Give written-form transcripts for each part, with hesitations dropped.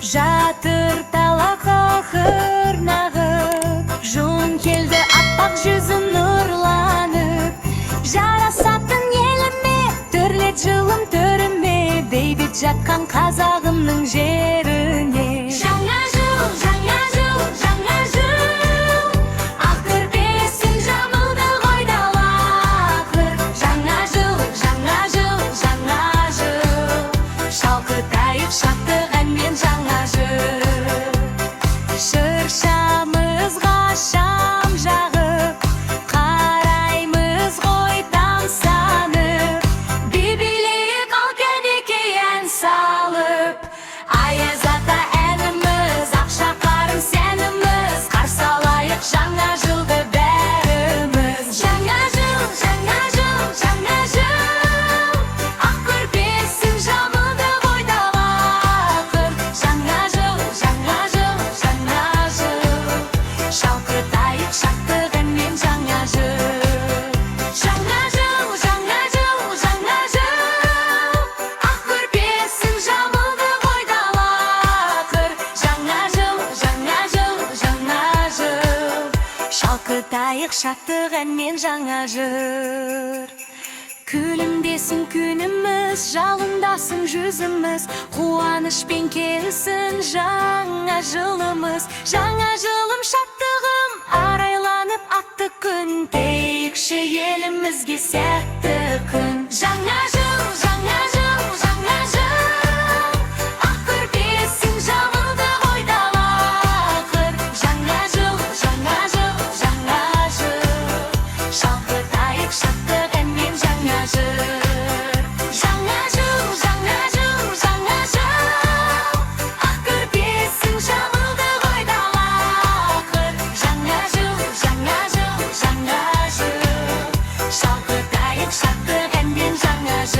Жатыр талақа хырнағып, жуын келді аппақ жүзін нұрланып. Жарасатын еліме, төрлет жылым төріме, бейбіт жатқан қазағымның жеріне. Жаңа жыл, жаңа жыл, жаңа жыл, ақ көрпесін жамылды ғой далақыр. Жаңа жыл, жаңа жыл, жаңа жыл, шалқытайық шаттық әнмен жаңа жыл. Шыршамызға шам жағып, қараймыз ғой тамсанып, би-билейік ал кәнеке ән салып. Аяз ата әніміз, ақша қарын сәніміз, қарсы алайық жаңа жылды бәріміз. Жаңа жыл, жаңа жыл, жаңа жыл, ақ көрпесін жамылды ғой далақыр. Жаңа жыл, жаңа жыл, жаңа жыл, шалқытайық шаттық әнмен жаңа жыл. Жаңа жыл, жаңа жыл, жаңа жыл, ақ көрпесін жамылды ғой далақыр. Жаңа жыл, жаңа жыл, жаңа жыл, шалқытайық шаттық әнмен жаңа жыр. Күлімдесін күніміз, жалындасын жүзіміз, қуанышпен келсін жаңа жылымыз. Жаңа жылым шаттығым, арайланып атты күн, тейікші елімізге сәтті күн. Жаңа жыл, жаңа жыл, жаңа жыл, ақ көрпесін жамылды ғой далақыр. Жаңа жыл, жаңа жыл, жаңа жыл, шалқытайық шаттық әнмен жаңа жыл. Жаңа жыл, жаңа жыл, жаңа жыл, ақ көрпесін жамылды ғой далақыр. Жаңа жыл, жаңа жыл, жаңа жыл, шалқытайық шаттық әнмен жаңа жыл.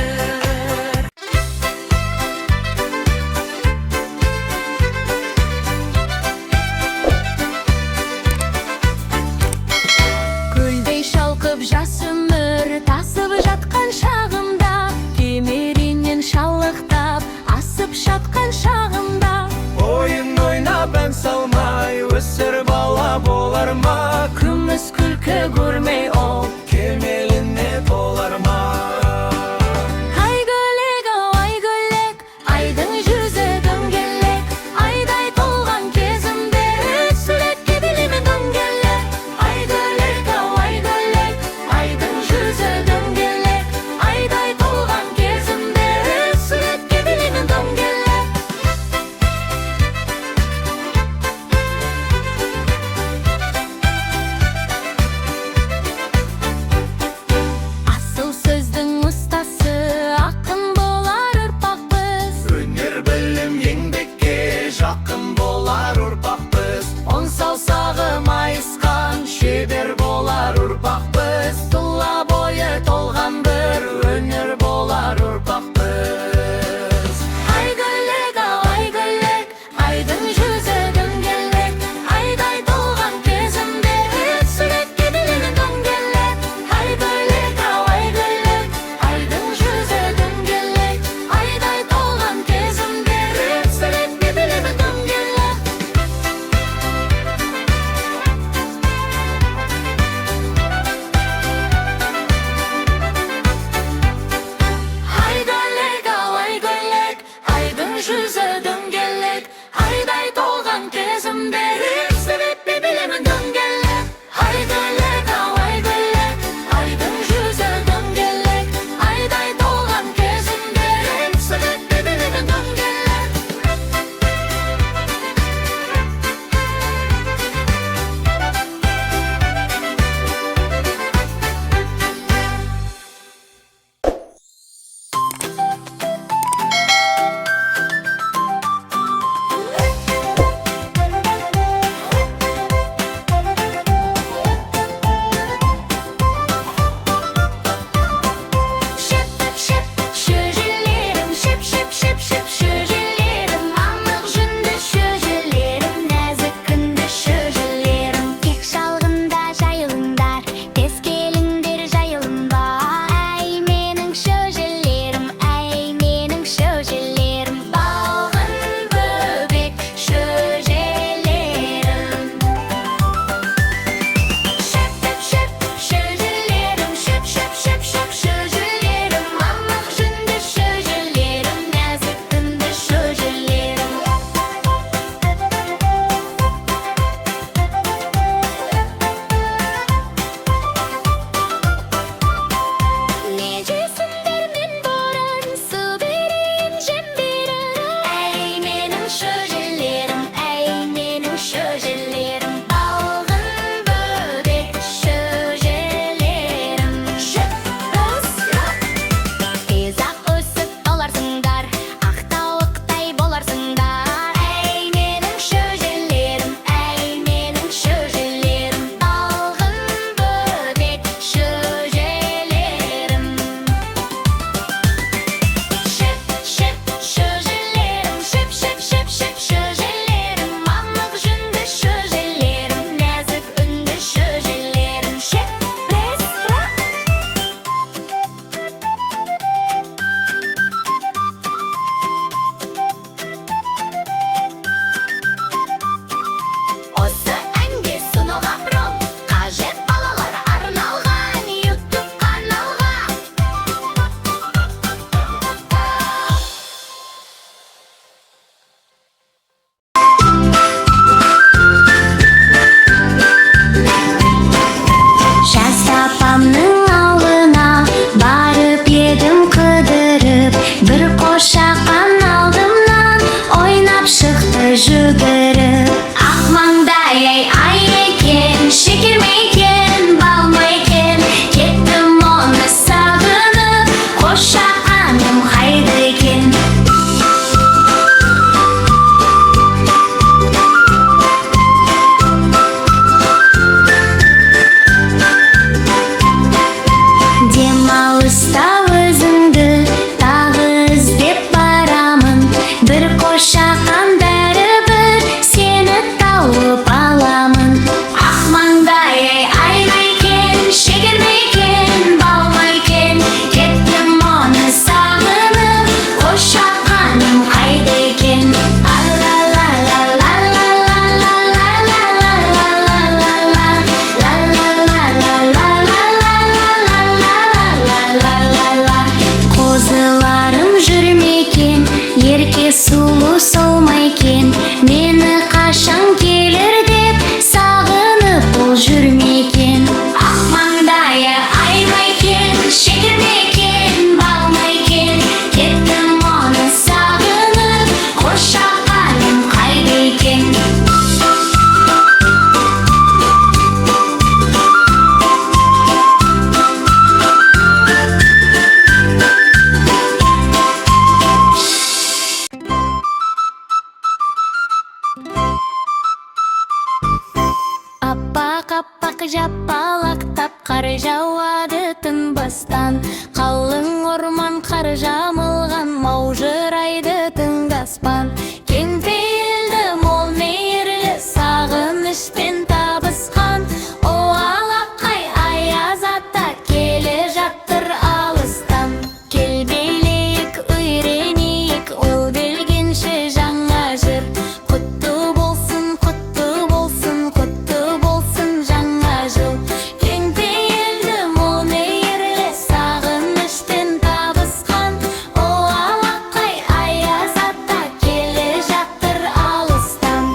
жапалақтап қар жауады тынбастан. Қалың орман қар жамылған, маужырайды тыңдаспан. Кең пейілді мол мейірлі, сағынышпен табысқан. О алақай аяз ата келе жатыр алыстан. Кел билейік, үйренейік, ол келгенше жаңа жыр. Құтты болсын, құтты болсын, құтты болсын жаңа жыл. Кең пейілді мол мейірлі, сағынышпен табысқан. О алақай аяз ата келе жатыр алыстан.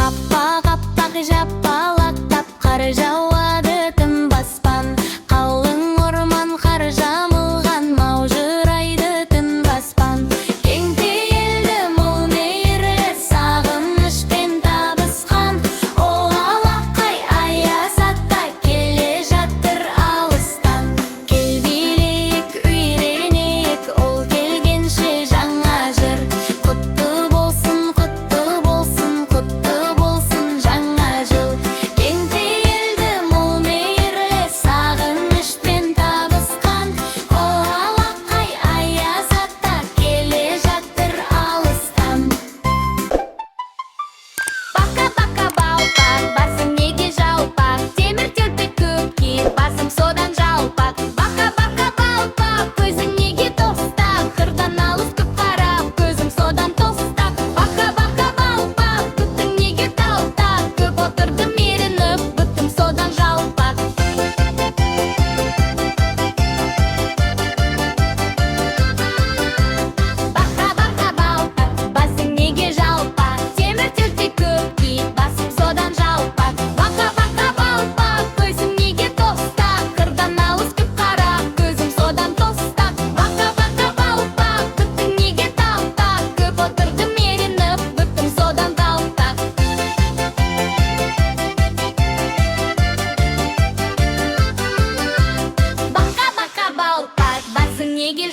Аппақ-аппақ жапалақтап қар жауады тынбастан. Қалың орман қар жамылған, маужырайды тынбастан. Кең пейілді мол мейірлі, сағынышпен табысқан. О алақай аяз ата келе жатыр алыстан. Кел билейік, үйренейік, ол келгенше жаңа жыр. Құтты болсын, құтты болсын, құтты болсын жаңа жыл. Кең пейілді мол мейірлі, сағынышпен табысқан. О алақай аяз ата келе жатыр алыстан. Бақа-бақа балпақ, басым неге жалпақ? Темір терпек көп киіп, басым содан жалпақ. Бақа-бақа балпақ, көзің неге тостақ? Қырдан алыс көп қарап, көзім содан тостақ. Бақа-бақа балпақ, бұттың неге талтақ? Көп отырдым ерініп, бұттым содан жалпақ. Бақа-бақа балпақ, басың неге жалпақ? Темір терпек көп киіп, басым содан жалпақ. Бақа-бақа балпақ, көзің неге тостақ? Қырдан алыс көп қарап, көзім содан тостақ. Бақа-бақа балпақ, бұттың неге талтақ? Көп отырдым ерініп, бұттым содан талтақ. Бақа-бақа балпақ, басың неге